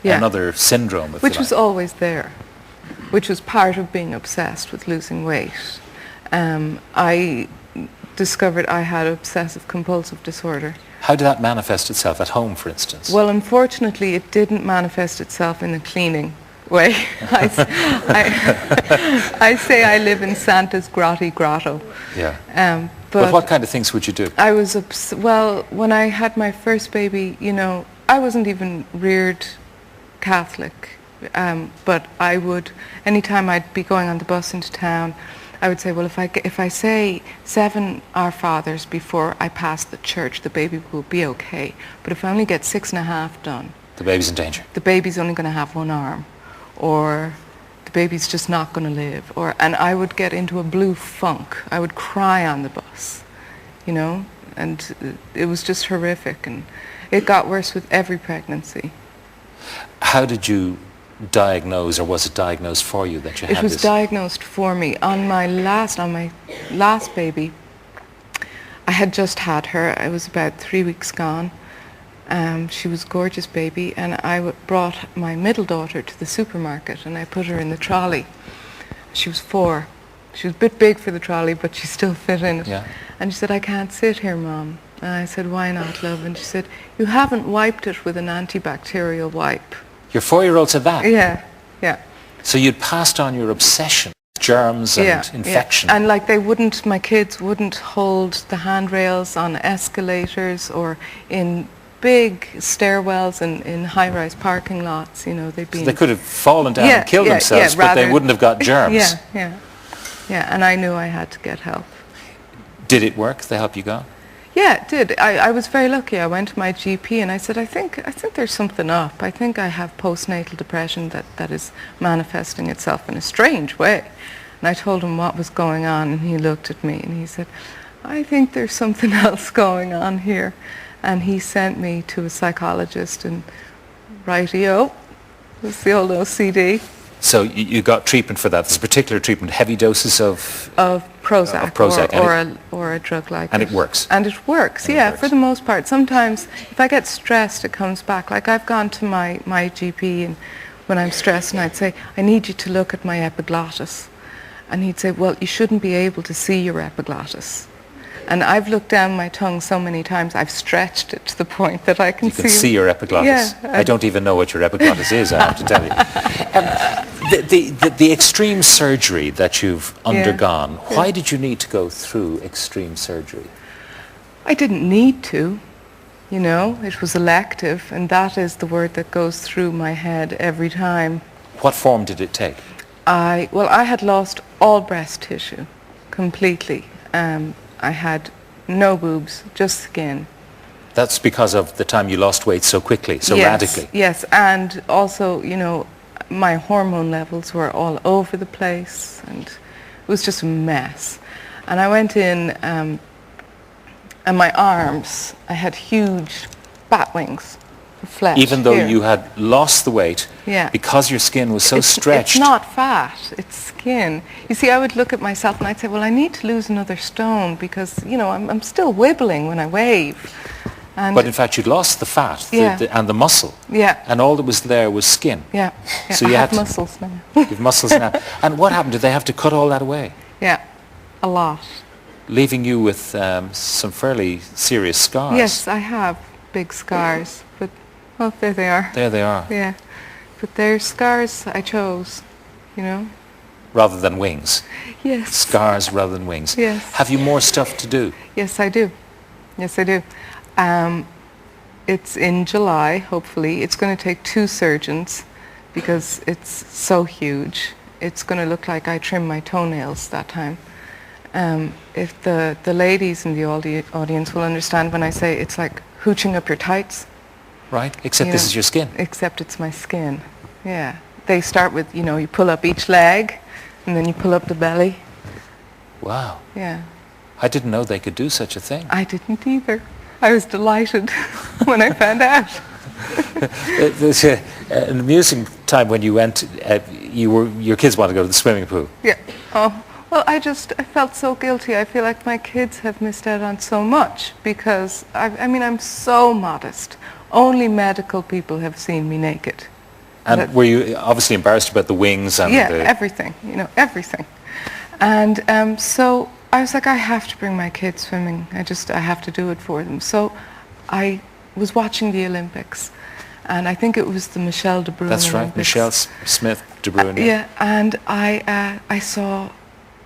another syndrome, if which you was like. always there, which was part of being obsessed with losing weight. I discovered I had obsessive compulsive disorder. How did that manifest itself at home, for instance? Well, unfortunately, it didn't manifest itself in a cleaning way. I say I live in Santa's grotto. Yeah. But what kind of things would you do? I was, well, when I had my first baby, you know, I wasn't even reared Catholic, but I would, anytime I'd be going on the bus into town, I would say, well, if I say 7 Our Fathers before I pass the church, the baby will be okay. But if I only get 6.5 done, the baby's in danger. The baby's only going to have 1 arm, or the baby's just not going to live. And I would get into a blue funk. I would cry on the bus, you know, and it was just horrific. And it got worse with every pregnancy. How did you diagnose, or was it diagnosed for you that you had this? It was diagnosed for me. On my last baby, I had just had her. I was about 3 weeks gone. She was a gorgeous baby, and I brought my middle daughter to the supermarket, and I put her in the trolley. She was 4. She was a bit big for the trolley, but she still fit in it. Yeah. And she said, I can't sit here, Mom. And I said, why not, love? And she said, you haven't wiped it with an antibacterial wipe. Your 4-year-old said that? Yeah, yeah. So you'd passed on your obsession with germs and infection. Yeah. And like my kids wouldn't hold the handrails on escalators or in big stairwells and in high-rise parking lots, you know, they'd be... So they could have fallen down and killed themselves, but they wouldn't have got germs. Yeah, and I knew I had to get help. Did it work, the help you got? Yeah, it did. I was very lucky. I went to my GP and I said, I think there's something up. I think I have postnatal depression that is manifesting itself in a strange way. And I told him what was going on, and he looked at me and he said, I think there's something else going on here. And he sent me to a psychologist, and rightio, it's the old OCD. So you got treatment for that. There's a particular treatment, heavy doses of Prozac, or a drug like and it works. And it works, for the most part. Sometimes if I get stressed, it comes back. Like I've gone to my GP, and when I'm stressed, and I'd say, I need you to look at my epiglottis. And he'd say, well, you shouldn't be able to see your epiglottis. And I've looked down my tongue so many times, I've stretched it to the point that I can see... You can see your epiglottis. Yeah. I don't even know what your epiglottis is, I have to tell you. The extreme surgery that you've undergone, why did you need to go through extreme surgery? I didn't need to, you know. It was elective, and that is the word that goes through my head every time. What form did it take? I had lost all breast tissue, completely. I had no boobs, just skin. That's because of the time you lost weight so quickly, so radically. Yes, and also, you know, my hormone levels were all over the place, and it was just a mess. And I went in, and my arms, I had huge bat wings of flesh. Even though you had lost the weight, because your skin was so stretched. It's not fat, it's skin. You see, I would look at myself and I'd say, well, I need to lose another stone because, you know, I'm still wibbling when I wave. And but in fact, you'd lost the fat and the muscle. Yeah. And all that was there was skin. Yeah. So I have muscles now. You have muscles now. And what happened? Did they have to cut all that away? Yeah, a lot. Leaving you with some fairly serious scars. Yes, I have big scars, but, well, there they are. There they are. Yeah. But they're scars I chose, you know. Rather than wings. Yes. Scars rather than wings. Yes. Have you more stuff to do? Yes, I do. Yes, I do. It's in July, hopefully. It's going to take 2 surgeons because it's so huge. It's going to look like I trimmed my toenails that time. If the ladies in the audience will understand when I say it's like hooching up your tights. Right, except this is your skin. Except it's my skin, yeah. They start with, you know, you pull up each leg, and then you pull up the belly. Wow. Yeah. I didn't know they could do such a thing. I didn't either. I was delighted when I found out. There's an amusing time when you went, your kids wanted to go to the swimming pool. Yeah. Oh, well, I felt so guilty. I feel like my kids have missed out on so much because, I mean, I'm so modest. Only medical people have seen me naked. And were you obviously embarrassed about the wings and yeah, the... everything, you know, everything. And so I was like, I have to bring my kids swimming. I have to do it for them. So I was watching the Olympics, and I think it was the Michelle de Bruin That's right, Olympics. Michelle Smith de Bruin. Yeah, and I saw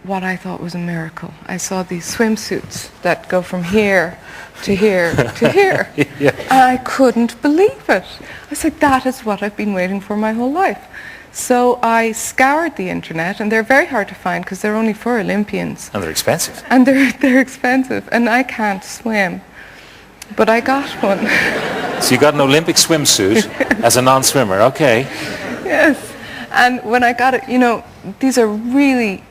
what I thought was a miracle. I saw these swimsuits that go from here to here to here. Yeah. And I couldn't believe it. I was like, that is what I've been waiting for my whole life. So I scoured the internet, and they're very hard to find because they're only for Olympians. And they're expensive. And they're expensive, and I can't swim. But I got one. So you got an Olympic swimsuit as a non-swimmer, okay. Yes. And when I got it, you know, these are really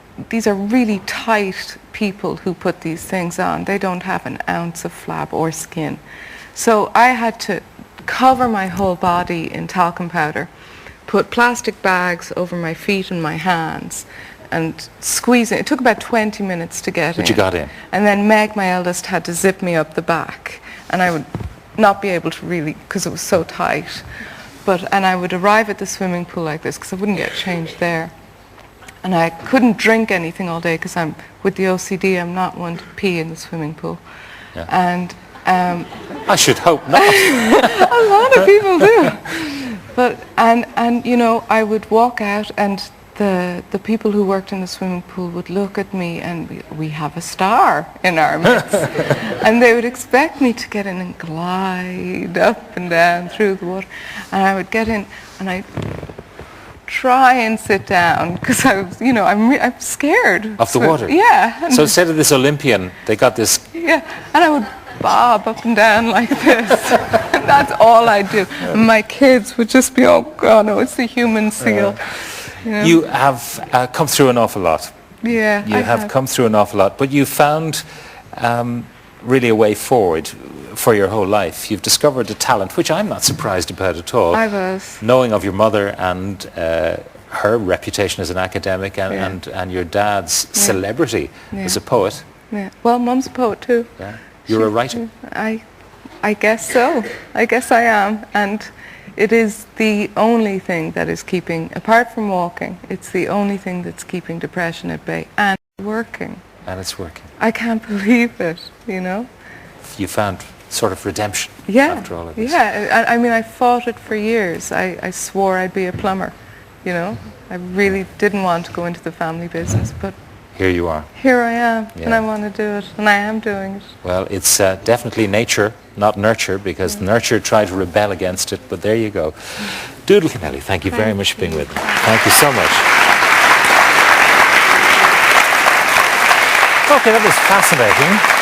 tight people who put these things on. They don't have an ounce of flab or skin. So I had to cover my whole body in talcum powder, put plastic bags over my feet and my hands, and squeeze it. It took about 20 minutes to get in. But you got in. And then Meg, my eldest, had to zip me up the back. And I would not be able to really, because it was so tight. And I would arrive at the swimming pool like this, because I wouldn't get changed there. And I couldn't drink anything all day, because with the OCD, I'm not one to pee in the swimming pool. Yeah. And I should hope not. a lot of people do. But and you know, I would walk out, and the people who worked in the swimming pool would look at me, and we have a star in our midst. And they would expect me to get in and glide up and down through the water. And I would get in, and I'd try and sit down, because I was, you know, I'm scared. Of the water? Yeah. So instead of this Olympian, they got this... Yeah, and I would bob up and down like this. And that's all I do. And my kids would just be, oh God, no, it's the human seal. You know? You have come through an awful lot. Yeah, You have come through an awful lot, but you found really a way forward for your whole life. You've discovered a talent, which I'm not surprised about at all. I was. Knowing of your mother and her reputation as an academic and your dad's celebrity as a poet. Yeah. Well, Mum's a poet too. Yeah. You're a writer. I guess so. I guess I am. And it is the only thing that is keeping, apart from walking, it's the only thing that's keeping depression at bay, and working. And it's working. I can't believe it, you know. You found sort of redemption after all of this. Yeah, I mean, I fought it for years. I swore I'd be a plumber, you know. I really didn't want to go into the family business, but here you are. Here I am, and I want to do it, and I am doing it. Well, it's definitely nature, not nurture, because nurture tried to rebel against it, but there you go. Doodle Kennelly, thank you very much for being with me. Thank you so much. Okay, that was fascinating.